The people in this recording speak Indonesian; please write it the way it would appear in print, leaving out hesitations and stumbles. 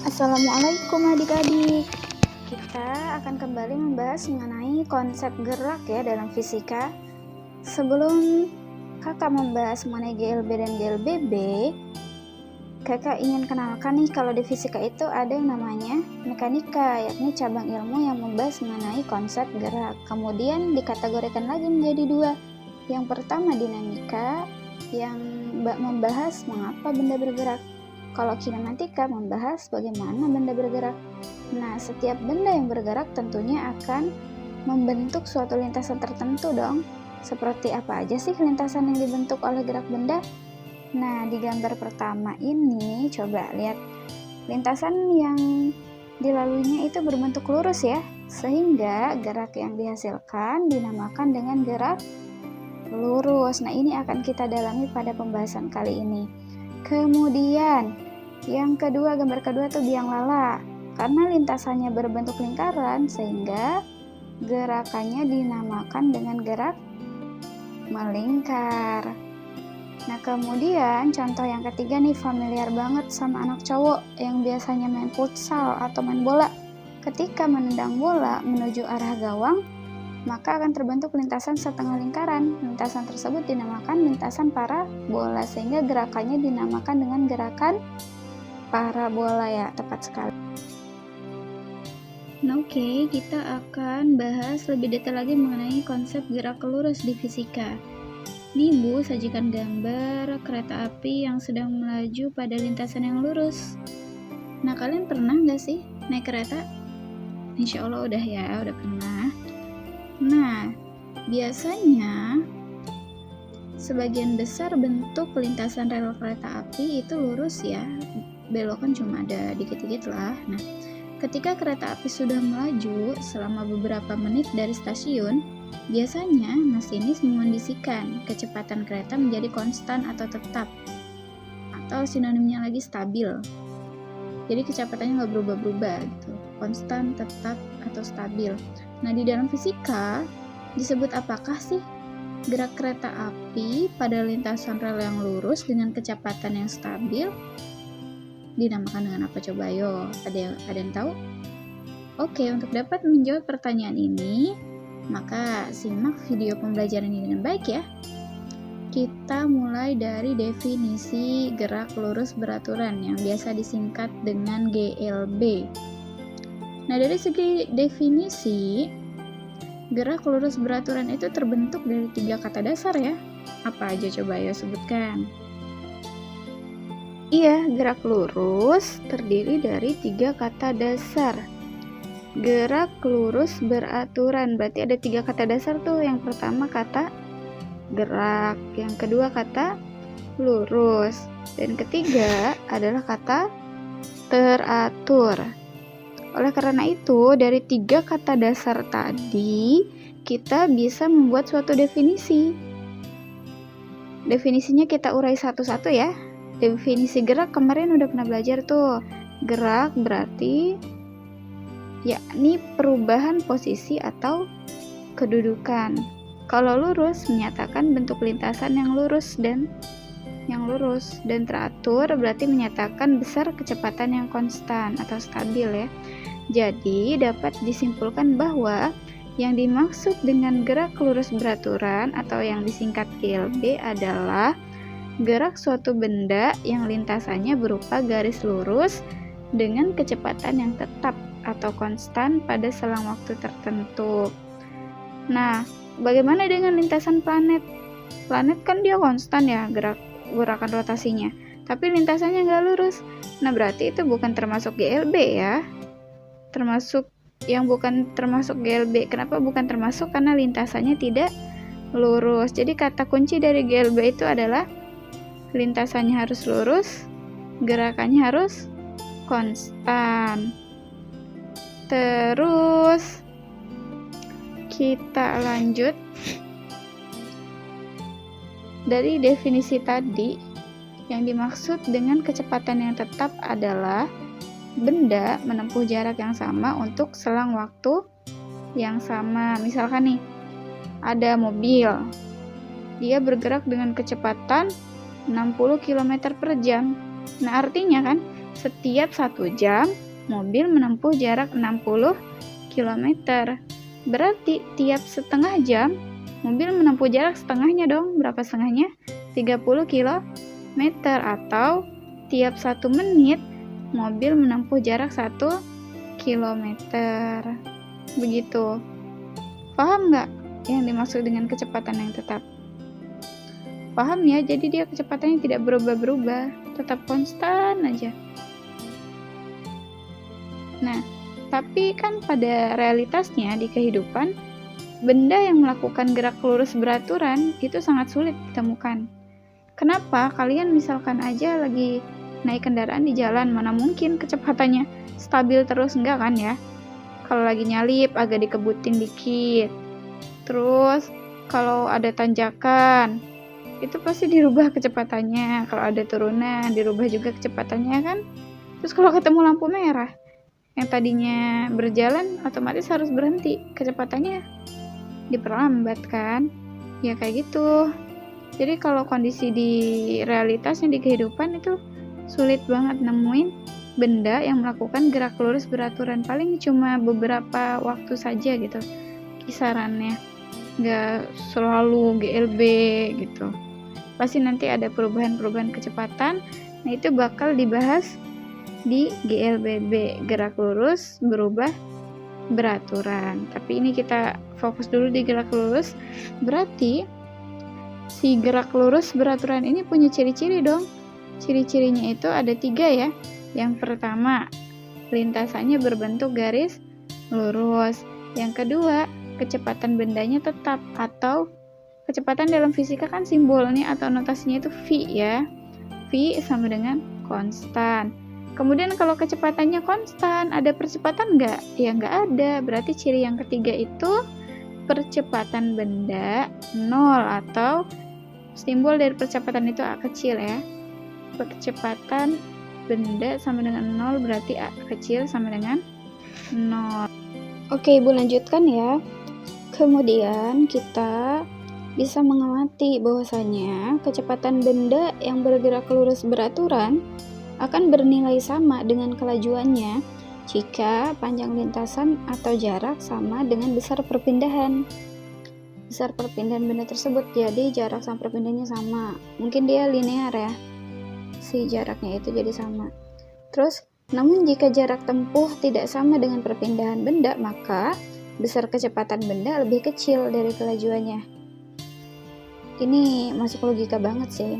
Assalamualaikum adik-adik. Kita akan kembali membahas mengenai konsep gerak ya dalam fisika. Sebelum kakak membahas mengenai GLB dan GLBB, kakak ingin kenalkan nih kalau di fisika itu ada yang namanya mekanika, yakni cabang ilmu yang membahas mengenai konsep gerak. Kemudian dikategorikan lagi menjadi dua. Yang pertama dinamika, yang membahas mengapa benda bergerak. Kalau kinematika membahas bagaimana benda bergerak. Nah, setiap benda yang bergerak tentunya akan membentuk suatu lintasan tertentu dong. Seperti apa aja sih lintasan yang dibentuk oleh gerak benda? Nah, di gambar pertama ini coba lihat. Lintasan yang dilaluinya itu berbentuk lurus ya, sehingga gerak yang dihasilkan dinamakan dengan gerak lurus. Nah, ini akan kita dalami pada pembahasan kali ini. Kemudian yang kedua, gambar kedua tuh biang lala. Karena lintasannya berbentuk lingkaran sehingga gerakannya dinamakan dengan gerak melingkar. Nah, kemudian contoh yang ketiga nih familiar banget sama anak cowok yang biasanya main futsal atau main bola. Ketika menendang bola menuju arah gawang, maka akan terbentuk lintasan setengah lingkaran. Lintasan tersebut dinamakan lintasan parabola, sehingga gerakannya dinamakan dengan gerakan parabola ya, tepat sekali. Nah, oke, kita akan bahas lebih detail lagi mengenai konsep gerak lurus di fisika. Nih Bu, sajikan gambar kereta api yang sedang melaju pada lintasan yang lurus. Nah, kalian pernah nggak sih naik kereta? Insya Allah udah ya, udah pernah. Nah, biasanya sebagian besar bentuk lintasan rel kereta api itu lurus ya, belokan cuma ada dikit-dikit lah. Nah, ketika kereta api sudah melaju selama beberapa menit dari stasiun, biasanya masinis mengondisikan kecepatan kereta menjadi konstan atau tetap, atau sinonimnya lagi stabil. Jadi kecepatannya nggak berubah-berubah gitu, konstan, tetap, atau stabil. Nah, di dalam fisika disebut apakah sih gerak kereta api pada lintasan rel yang lurus dengan kecepatan yang stabil? Dinamakan dengan apa coba? Ayo, ada yang tahu? Oke, untuk dapat menjawab pertanyaan ini, maka simak video pembelajaran ini dengan baik ya. Kita mulai dari definisi gerak lurus beraturan yang biasa disingkat dengan GLB. Nah, dari segi definisi, gerak lurus beraturan itu terbentuk dari 3 kata dasar ya. Apa aja coba ya sebutkan? Iya, gerak lurus terdiri dari 3 kata dasar. Gerak lurus beraturan, berarti ada 3 kata dasar tuh. Yang pertama kata gerak, yang kedua kata lurus, dan ketiga adalah kata teratur. Oleh karena itu, dari 3 kata dasar tadi, kita bisa membuat suatu definisi. Definisinya kita urai satu-satu ya. Definisi gerak kemarin udah pernah belajar tuh. Gerak berarti yakni perubahan posisi atau kedudukan. Kalau lurus menyatakan bentuk lintasan yang lurus dan teratur berarti menyatakan besar kecepatan yang konstan atau stabil ya. Jadi dapat disimpulkan bahwa yang dimaksud dengan gerak lurus beraturan atau yang disingkat GLB adalah gerak suatu benda yang lintasannya berupa garis lurus dengan kecepatan yang tetap atau konstan pada selang waktu tertentu. Nah, bagaimana dengan lintasan planet? Planet kan dia konstan ya gerakan rotasinya, tapi lintasannya nggak lurus. Nah, berarti itu bukan termasuk GLB ya. Bukan termasuk GLB. Kenapa bukan termasuk? Karena lintasannya tidak lurus. Jadi kata kunci dari GLB itu adalah lintasannya harus lurus, gerakannya harus konstan. Terus kita lanjut. Dari definisi tadi, yang dimaksud dengan kecepatan yang tetap adalah benda menempuh jarak yang sama untuk selang waktu yang sama. Misalkan nih, ada mobil. Dia bergerak dengan kecepatan 60 km per jam. Nah, artinya kan Setiap 1 jam, mobil menempuh jarak 60 km. Berarti tiap setengah jam, mobil menempuh jarak setengahnya dong. Berapa setengahnya? 30 km. Atau tiap 1 menit, mobil menempuh jarak 1 km. Begitu. Paham nggak yang dimaksud dengan kecepatan yang tetap? Paham ya? Jadi dia kecepatannya tidak berubah-berubah, tetap konstan aja. Nah, tapi kan pada realitasnya di kehidupan, benda yang melakukan gerak lurus beraturan itu sangat sulit ditemukan. Kenapa? Kalian misalkan aja lagi naik kendaraan di jalan, mana mungkin kecepatannya stabil terus, enggak kan ya? Kalau lagi nyalip agak dikebutin dikit. Terus kalau ada tanjakan, itu pasti dirubah kecepatannya. Kalau ada turunan, dirubah juga kecepatannya kan? Terus kalau ketemu lampu merah, yang tadinya berjalan otomatis harus berhenti, kecepatannya diperlambat kan? Ya kayak gitu. Jadi kalau kondisi di realitasnya di kehidupan itu sulit banget nemuin benda yang melakukan gerak lurus beraturan. Paling cuma beberapa waktu saja gitu kisarannya, nggak selalu GLB gitu. Pasti nanti ada perubahan-perubahan kecepatan. Nah itu bakal dibahas di GLBB, gerak lurus berubah beraturan. Tapi ini kita fokus dulu di gerak lurus. Berarti si gerak lurus beraturan ini punya ciri-ciri dong. Ciri-cirinya itu ada 3 ya. Yang pertama, lintasannya berbentuk garis lurus. Yang kedua, kecepatan bendanya tetap, atau kecepatan dalam fisika kan simbolnya atau notasinya itu V ya. V sama dengan konstan. Kemudian kalau kecepatannya konstan, ada percepatan nggak? Ya nggak ada. Berarti ciri yang ketiga itu percepatan benda 0, atau simbol dari percepatan itu A kecil ya. Percepatan benda sama dengan 0, berarti A kecil sama dengan 0. Oke, Ibu lanjutkan ya. Kemudian kita bisa mengamati bahwasanya kecepatan benda yang bergerak lurus beraturan akan bernilai sama dengan kelajuannya jika panjang lintasan atau jarak sama dengan besar perpindahan. Besar perpindahan benda tersebut, jadi jarak sama perpindahannya sama. Mungkin dia linear ya, si jaraknya itu jadi sama. Terus, namun jika jarak tempuh tidak sama dengan perpindahan benda, maka besar kecepatan benda lebih kecil dari kelajuannya. Ini masuk logika banget sih.